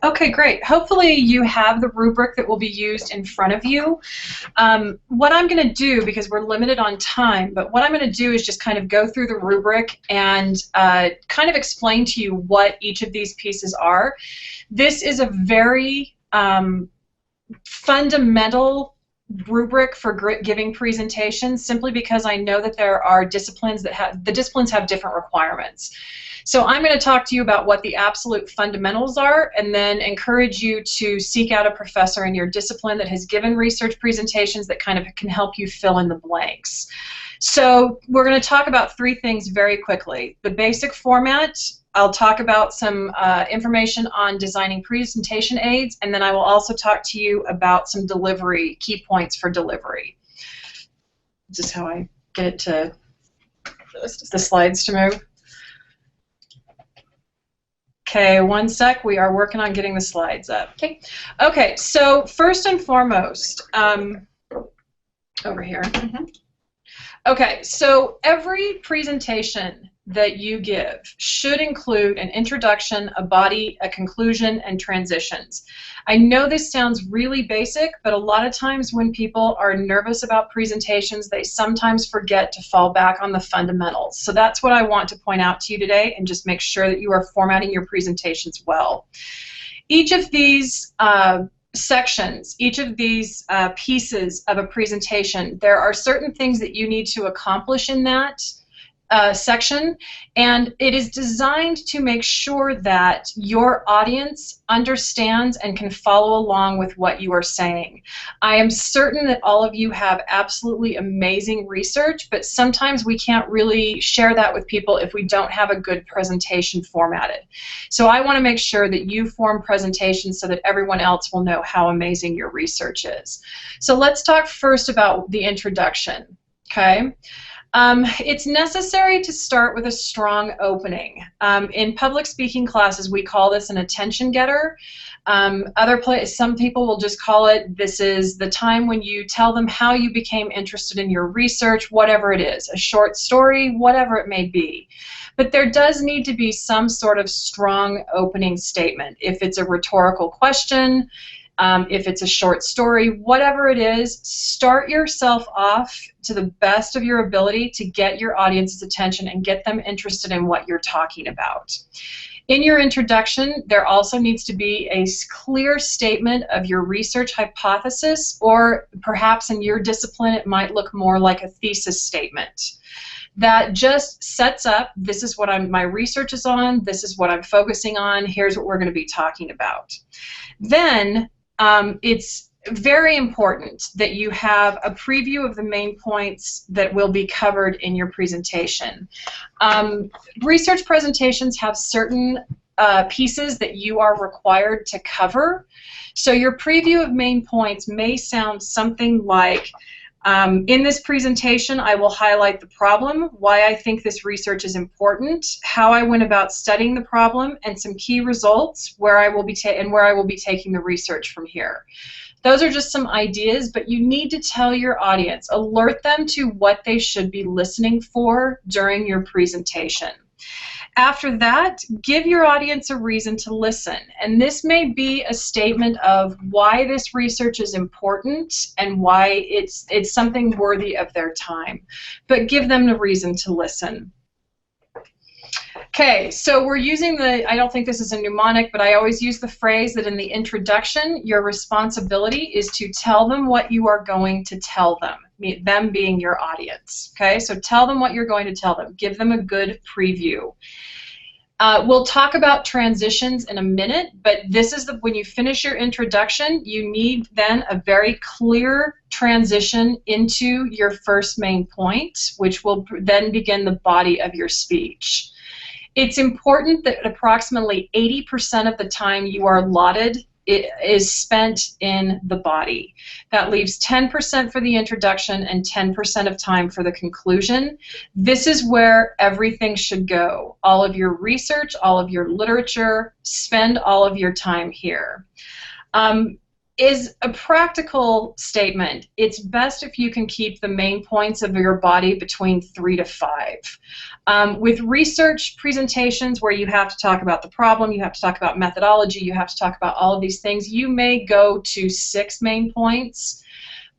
Okay, great. Hopefully you have the rubric that will be used in front of you. What I'm going to do, because we're limited on time, but what I'm going to do is just kind of go through the rubric and kind of explain to you what each of these pieces are. This is a very fundamental rubric for giving presentations, simply because I know that there are disciplines that have different requirements. So I'm going to talk to you about what the absolute fundamentals are, and then encourage you to seek out a professor in your discipline that has given research presentations that kind of can help you fill in the blanks. So we're going to talk about three things very quickly. The basic format. I'll talk about some information on designing presentation aids, and then I will also talk to you about some delivery, key points for delivery. This is how I get it to the slides to move. Okay, one sec. We are working on getting the slides up. Okay, so first and foremost, over here. Okay, so every presentation that you give should include an introduction, a body, a conclusion, and transitions. I know this sounds really basic, but a lot of times when people are nervous about presentations, they sometimes forget to fall back on the fundamentals. So that's what I want to point out to you today, and just make sure that you are formatting your presentations well. Each of these sections, each of these pieces of a presentation, there are certain things that you need to accomplish in that section, and it is designed to make sure that your audience understands and can follow along with what you are saying. I am certain that all of you have absolutely amazing research, but sometimes we can't really share that with people if we don't have a good presentation formatted. So I want to make sure that you form presentations so that everyone else will know how amazing your research is. So let's talk first about the introduction, okay? It's necessary to start with a strong opening. In public speaking classes, we call this an attention getter. Some people will just call it, this is the time when you tell them how you became interested in your research, whatever it is, a short story, whatever it may be. But there does need to be some sort of strong opening statement. If it's a rhetorical question, if it's a short story, whatever it is, start yourself off to the best of your ability to get your audience's attention and get them interested in what you're talking about. In your introduction, there also needs to be a clear statement of your research hypothesis, or perhaps in your discipline it might look more like a thesis statement. That just sets up, this is what my research is on, this is what I'm focusing on, here's what we're going to be talking about. Then it's very important that you have a preview of the main points that will be covered in your presentation. Research presentations have certain pieces that you are required to cover. So your preview of main points may sound something like, in this presentation, I will highlight the problem, why I think this research is important, how I went about studying the problem, and some key results where I will be taking the research from here. Those are just some ideas, but you need to tell your audience, alert them to what they should be listening for during your presentation. After that, give your audience a reason to listen, and this may be a statement of why this research is important and why it's something worthy of their time, but give them the reason to listen. Okay, so we're using I don't think this is a mnemonic, but I always use the phrase that in the introduction, your responsibility is to tell them what you are going to tell them, them being your audience. Okay, so tell them what you're going to tell them. Give them a good preview. We'll talk about transitions in a minute, but this is when you finish your introduction, you need then a very clear transition into your first main point, which will then begin the body of your speech. It's important that approximately 80% of the time you are allotted is spent in the body. That leaves 10% for the introduction and 10% of time for the conclusion. This is where everything should go. All of your research, all of your literature, spend all of your time here. is a practical statement. It's best if you can keep the main points of your body between 3 to 5. With research presentations where you have to talk about the problem, you have to talk about methodology, you have to talk about all of these things, you may go to 6 main points.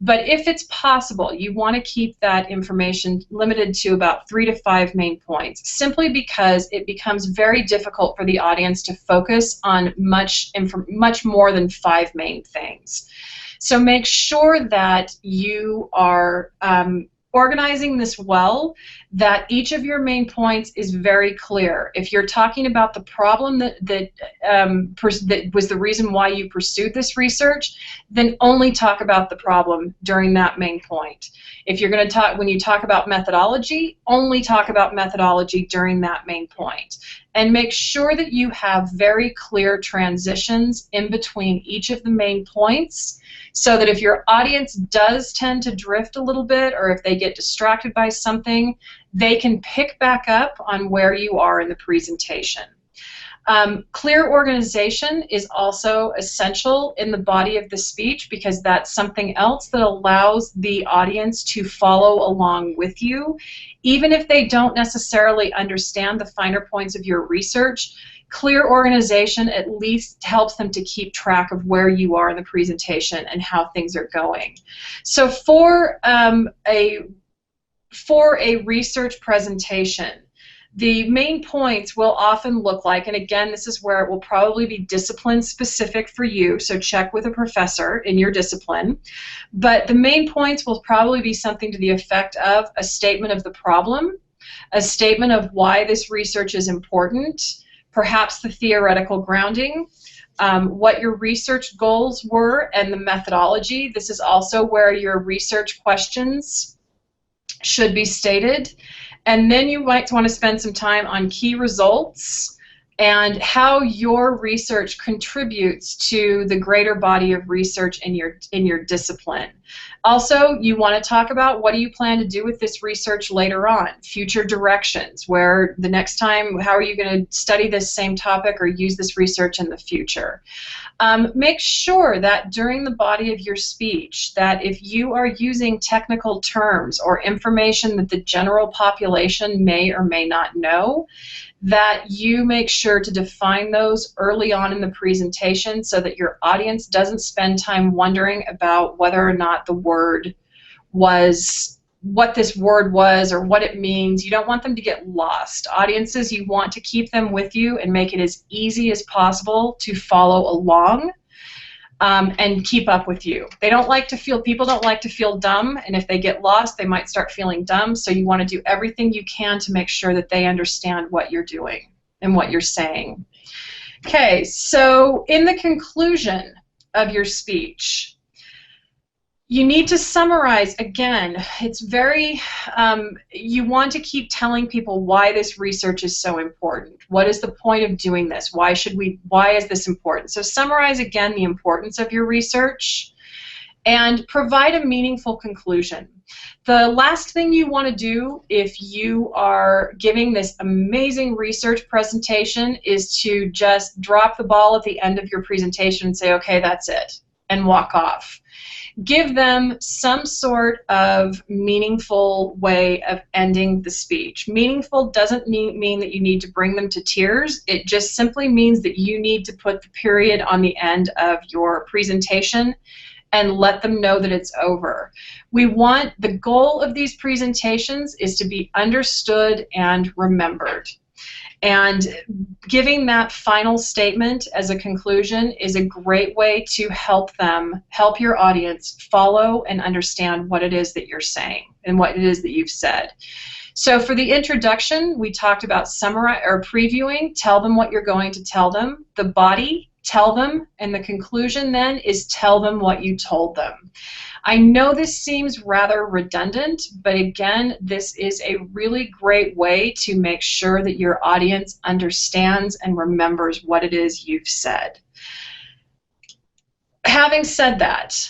But if it's possible, you want to keep that information limited to about 3 to 5 main points, simply because it becomes very difficult for the audience to focus on much more than 5 main things. So make sure that you are organizing this well, that each of your main points is very clear. If you're talking about the problem that was the reason why you pursued this research, then only talk about the problem during that main point. If you're going to talk, when you talk about methodology, only talk about methodology during that main point. And make sure that you have very clear transitions in between each of the main points, so that if your audience does tend to drift a little bit, or if they get distracted by something, they can pick back up on where you are in the presentation. Clear organization is also essential in the body of the speech, because that's something else that allows the audience to follow along with you. Even if they don't necessarily understand the finer points of your research, clear organization at least helps them to keep track of where you are in the presentation and how things are going. So for a research presentation, the main points will often look like, and again, this is where it will probably be discipline specific for you, so check with a professor in your discipline, but the main points will probably be something to the effect of a statement of the problem, a statement of why this research is important, perhaps the theoretical grounding, what your research goals were, and the methodology. This is also where your research questions should be stated. And then you might want to spend some time on key results and how your research contributes to the greater body of research in your discipline. Also, you want to talk about what do you plan to do with this research later on, future directions, where the next time, how are you going to study this same topic or use this research in the future. Make sure that during the body of your speech, that if you are using technical terms or information that the general population may or may not know, that you make sure to define those early on in the presentation so that your audience doesn't spend time wondering about whether or not the word was, what this word was or what it means. You don't want them to get lost. Audiences, you want to keep them with you and make it as easy as possible to follow along and keep up with you. They don't like to feel, people don't like to feel dumb, and if they get lost, they might start feeling dumb, so you want to do everything you can to make sure that they understand what you're doing and what you're saying. Okay, so in the conclusion of your speech, you need to summarize. Again, it's very, you want to keep telling people why this research is so important. What is the point of doing this? Why is this important? So summarize again the importance of your research and provide a meaningful conclusion. The last thing you want to do if you are giving this amazing research presentation is to just drop the ball at the end of your presentation and say, okay, that's it, and walk off. Give them some sort of meaningful way of ending the speech. Meaningful doesn't mean that you need to bring them to tears. It just simply means that you need to put the period on the end of your presentation and let them know that it's over. The goal of these presentations is to be understood and remembered. And giving that final statement as a conclusion is a great way to help your audience follow and understand what it is that you're saying and what it is that you've said. So for the introduction, we talked about summary or previewing, tell them what you're going to tell them. The body, tell them, and the conclusion then is tell them what you told them. I know this seems rather redundant, but again, this is a really great way to make sure that your audience understands and remembers what it is you've said. Having said that,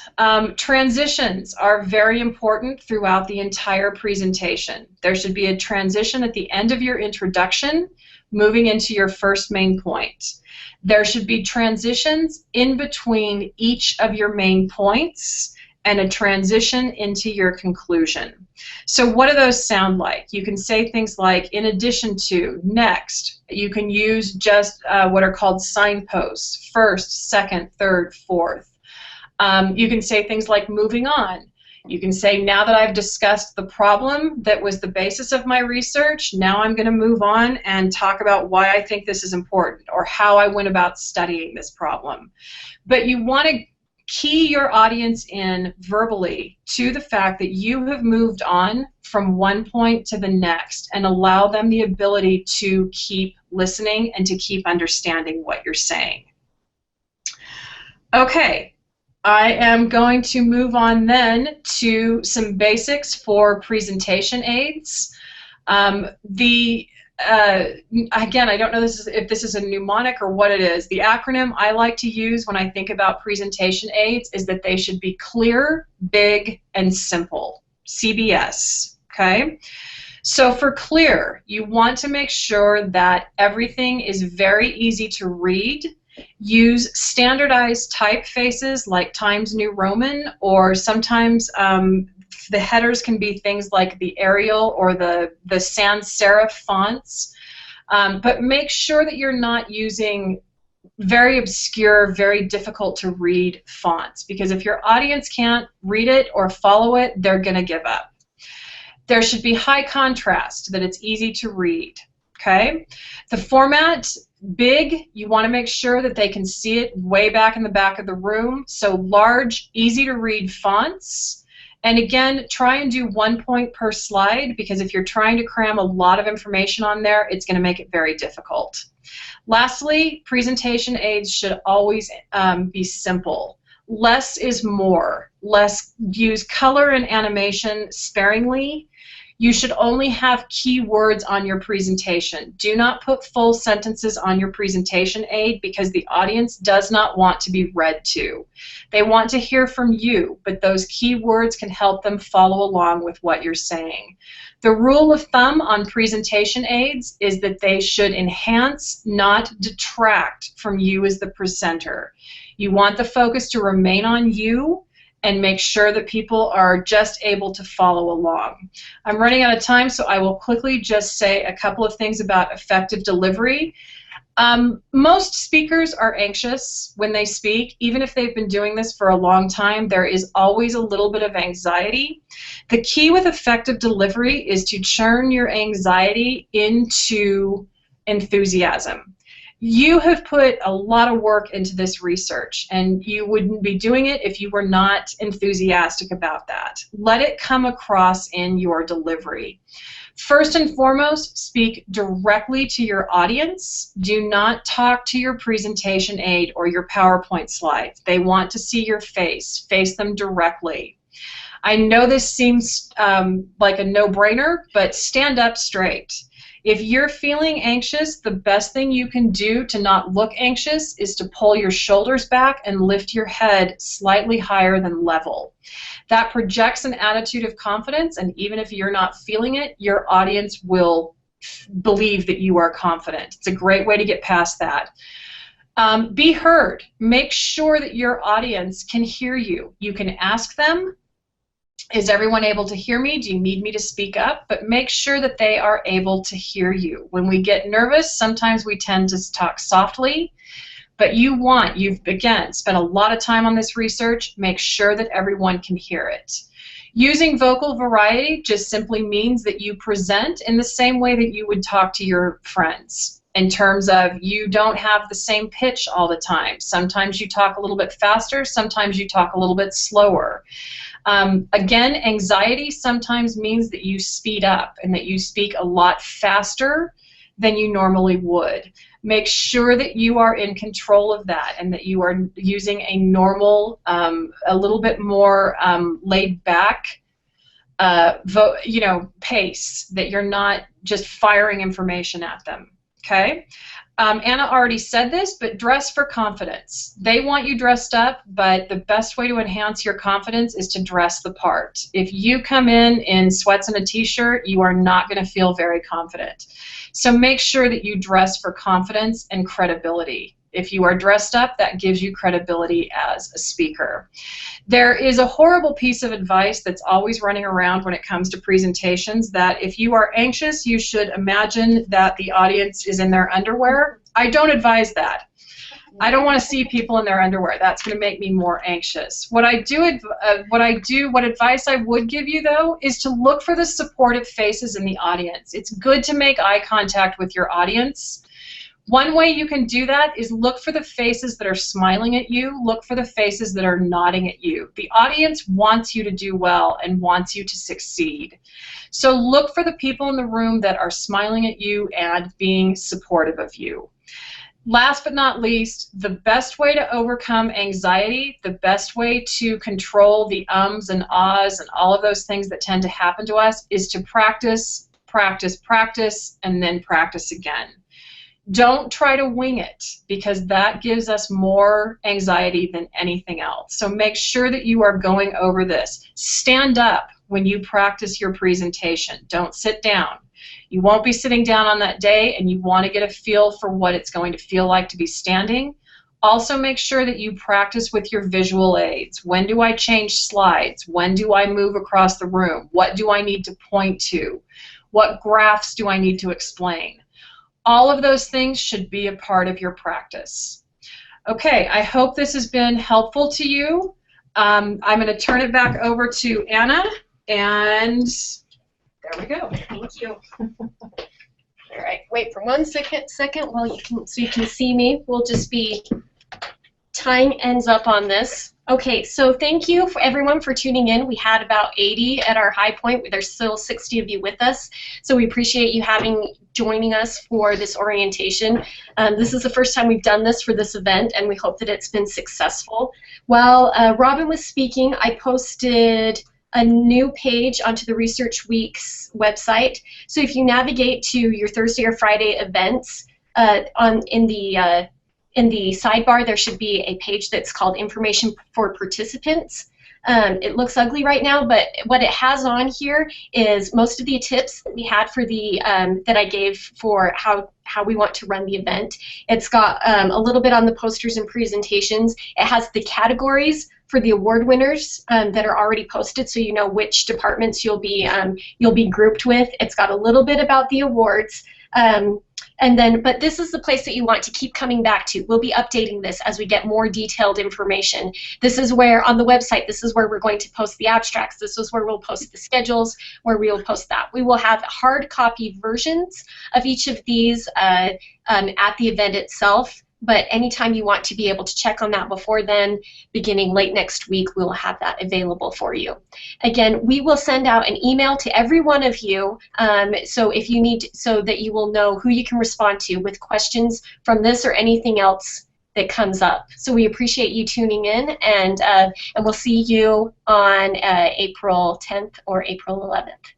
transitions are very important throughout the entire presentation. There should be a transition at the end of your introduction moving into your first main point. There should be transitions in between each of your main points and a transition into your conclusion. So what do those sound like? You can say things like, in addition to, next. You can use just what are called signposts, first, second, third, fourth. You can say things like moving on. You can say, now that I've discussed the problem that was the basis of my research, now I'm going to move on and talk about why I think this is important or how I went about studying this problem. But you want to key your audience in verbally to the fact that you have moved on from one point to the next and allow them the ability to keep listening and to keep understanding what you're saying. Okay, I am going to move on then to some basics for presentation aids. Again, I don't know if this is a mnemonic or what it is. The acronym I like to use when I think about presentation aids is that they should be clear, big, and simple. CBS, okay? So for clear, you want to make sure that everything is very easy to read. Use standardized typefaces like Times New Roman, or sometimes the headers can be things like the Arial or the sans serif fonts, but make sure that you're not using very obscure, very difficult to read fonts, because if your audience can't read it or follow it, they're going to give up. There should be high contrast, that it's easy to read. Okay? The format, big, you want to make sure that they can see it way back in the back of the room, so large, easy to read fonts. And again, try and do 1 point per slide, because if you're trying to cram a lot of information on there, it's going to make it very difficult. Lastly, presentation aids should always be simple. Less is more. Use color and animation sparingly. You should only have keywords on your presentation. Do not put full sentences on your presentation aid, because the audience does not want to be read to. They want to hear from you, but those keywords can help them follow along with what you're saying. The rule of thumb on presentation aids is that they should enhance, not detract from you as the presenter. You want the focus to remain on you and make sure that people are just able to follow along. I'm running out of time, so I will quickly just say a couple of things about effective delivery. Most speakers are anxious when they speak. Even if they've been doing this for a long time, there is always a little bit of anxiety. The key with effective delivery is to churn your anxiety into enthusiasm. You have put a lot of work into this research, and you wouldn't be doing it if you were not enthusiastic about that. Let it come across in your delivery. First and foremost, speak directly to your audience. Do not talk to your presentation aid or your PowerPoint slides. They want to see your face. Face them directly. I know this seems like a no-brainer, but stand up straight. If you're feeling anxious, the best thing you can do to not look anxious is to pull your shoulders back and lift your head slightly higher than level. That projects an attitude of confidence, and even if you're not feeling it, your audience will believe that you are confident. It's a great way to get past that. Be heard. Make sure that your audience can hear you. You can ask them, is everyone able to hear me? Do you need me to speak up? But make sure that they are able to hear you. When we get nervous, sometimes we tend to talk softly, but you've again spent a lot of time on this research. Make sure that everyone can hear it. Using vocal variety just simply means that you present in the same way that you would talk to your friends, in terms of you don't have the same pitch all the time. Sometimes you talk a little bit faster, sometimes you talk a little bit slower. Again, anxiety sometimes means that you speed up and that you speak a lot faster than you normally would. Make sure that you are in control of that and that you are using a normal, a little bit more laid back pace, that you're not just firing information at them. Okay. Anna already said this, but dress for confidence. They want you dressed up, but the best way to enhance your confidence is to dress the part. If you come in sweats and a t-shirt, you are not going to feel very confident. So make sure that you dress for confidence and credibility. If you are dressed up, that gives you credibility as a speaker. There is a horrible piece of advice that's always running around when it comes to presentations, that if you are anxious, you should imagine that the audience is in their underwear. I don't advise that. I don't want to see people in their underwear. That's going to make me more anxious. What advice I would give you, though, is to look for the supportive faces in the audience. It's good to make eye contact with your audience. One way you can do that is look for the faces that are smiling at you, look for the faces that are nodding at you. The audience wants you to do well and wants you to succeed. So look for the people in the room that are smiling at you and being supportive of you. Last but not least, the best way to overcome anxiety, the best way to control the ums and ahs and all of those things that tend to happen to us is to practice, practice, practice, and then practice again. Don't try to wing it, because that gives us more anxiety than anything else. So make sure that you are going over this. Stand up when you practice your presentation. Don't sit down. You won't be sitting down on that day, and you want to get a feel for what it's going to feel like to be standing. Also make sure that you practice with your visual aids. When do I change slides? When do I move across the room? What do I need to point to? What graphs do I need to explain? All of those things should be a part of your practice. Okay, I hope this has been helpful to you. I'm going to turn it back over to Anna, and there we go. Thank you. All right, wait for 1 second while you can see me. We'll just be time ends up on this. Okay, so thank you for everyone for tuning in. We had about 80 at our high point. There's still 60 of you with us, so we appreciate you joining us for this orientation. This is the first time we've done this for this event, and we hope that it's been successful. While Robin was speaking, I posted a new page onto the Research Week's website. So if you navigate to your Thursday or Friday events, in the sidebar there should be a page that's called Information for Participants. It looks ugly right now, but what it has on here is most of the tips that we had for the that I gave for how we want to run the event. It's got a little bit on the posters and presentations. It has the categories for the award winners that are already posted, so you know which departments you'll be grouped with. It's got a little bit about the awards. But this is the place that you want to keep coming back to. We'll be updating this as we get more detailed information. This is where, on the website, this is where we're going to post the abstracts. This is where we'll post the schedules, where we will post that. We will have hard copy versions of each of these at the event itself. But anytime you want to be able to check on that before then, beginning late next week, we'll have that available for you. Again, we will send out an email to every one of you, so that you will know who you can respond to with questions from this or anything else that comes up. So we appreciate you tuning in, and we'll see you on April 10th or April 11th.